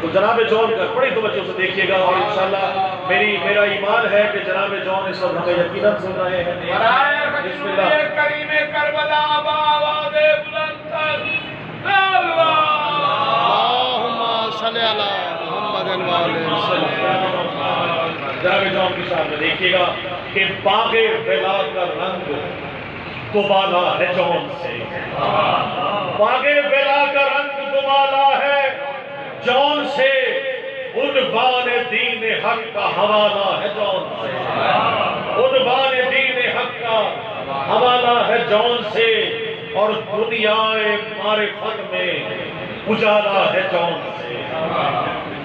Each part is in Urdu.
تو جناب جون کا بڑی توجہ سے دیکھیے گا، اور انشاءاللہ میرا ایمان ہے کہ جناب جون اس وقت ہمیں یقیناً سن رہے ہیں۔ بسم اللہ کریم کربلا آواز بلند کر اللہم صلی علی محمد جناب جون کے سامنے دیکھیے گا کہ باغ ولا کا رنگ دوبالا ہے جون سے، باغ ولا کا رنگ دوبالا ہے جون سے، عنوان دین حق کا حوالہ ہے جون سے، عنوان دین حق کا حوالہ ہے جون سے، اور دنیا معرفت میں اجالا ہے جون سے،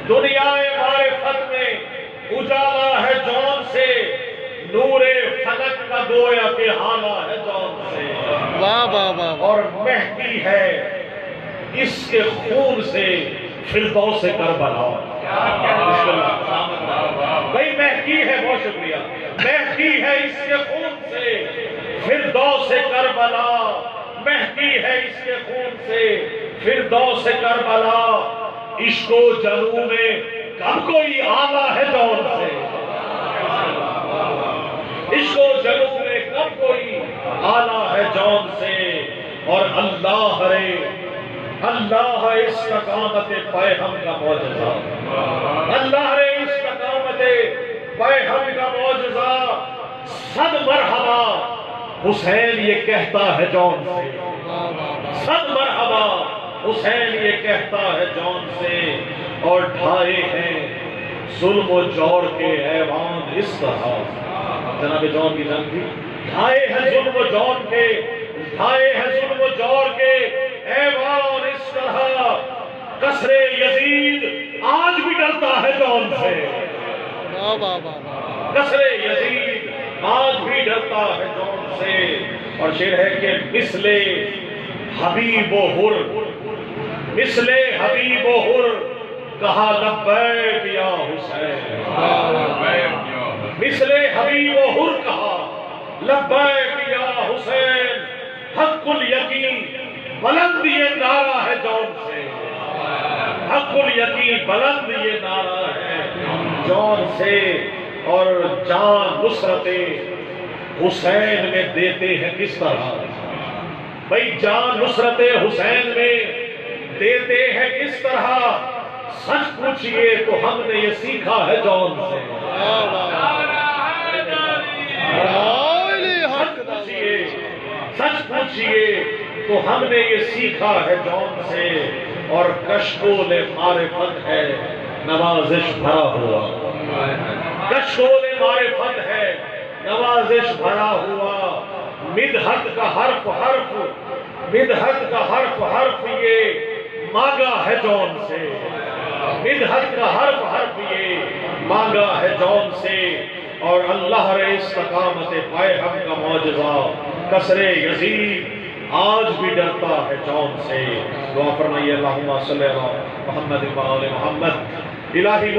دنیا معرفت میں اجالا ہے جون سے، نور فلک کا گویا کہ حالہ ہے جون سے، واہ واہ واہ، اور مہدی ہے اس کے خون سے فردوس کربلا۔ بسم اللہ بھائی، مہدی ہے، بہت شکریہ، مہدی ہے اس کے خون سے فردوس کربلا، مہدی ہے اس کے خون سے فردوس کربلا، عشق و جنوں میں کب کوئی آلہ ہے جون سے، عشق و جنوں میں کب کوئی آلہ ہے جون سے، اور اللہ رے اللہ استقامت پائے ہم کا معجزہ، اللہ رے استقامت پائے ہم کا معجزہ، صد مرحبا حسین یہ کہتا ہے جون سے، صد مرحبا حسین یہ کہتا ہے جون سے، اور ڈھائے ہیں ظلم و جور کے ایوان اس طرح، جناب جون کی جنگ تھی، ڈھائے ہیں ظلم و جور کے، ڈھائے ہیں ظلم و جور کے ایوان اس طرح، قصر یزید آج بھی ڈرتا ہے جون سے، واہ واہ واہ، قصر یزید آج بھی ڈرتا ہے جون سے، اور شعر ہے کہ مثل حبیب و حر، مثل حبیب و حر کہا لبیک یا حسین، مثل حبیب و حر کہا لبیک یا حسین، حق الیقین بلند یہ نعرہ ہے جون سے، حق الیقین بلند یہ نعرہ ہے جون سے، اور جان نصرت حسین میں دیتے ہیں کس طرح، بھئی جان نصرت حسین میں دیتے ہیں کس طرح، سچ پوچھئے تو ہم نے یہ سیکھا ہے جون سے، سچ پوچھئے تو ہم نے یہ سیکھا ہے جون سے، اور کشکول معرفت ہے نوازش بھرا ہوا، کشکول معرفت ہے نوازش بھرا ہوا، مدحت کا حرف حرف، مدحت کا حرف حرف یہ مانگا ہے جون سے، مدحت کا حرف حرف یہ مانگا ہے جون سے، اور اللہ رے استقامت پائے ہم کا معجزہ، قصر یزید آج بھی ڈرتا ہے جون سے۔ دعا فرمائیے اللہم صلی علی محمد و آل محمد۔ الہی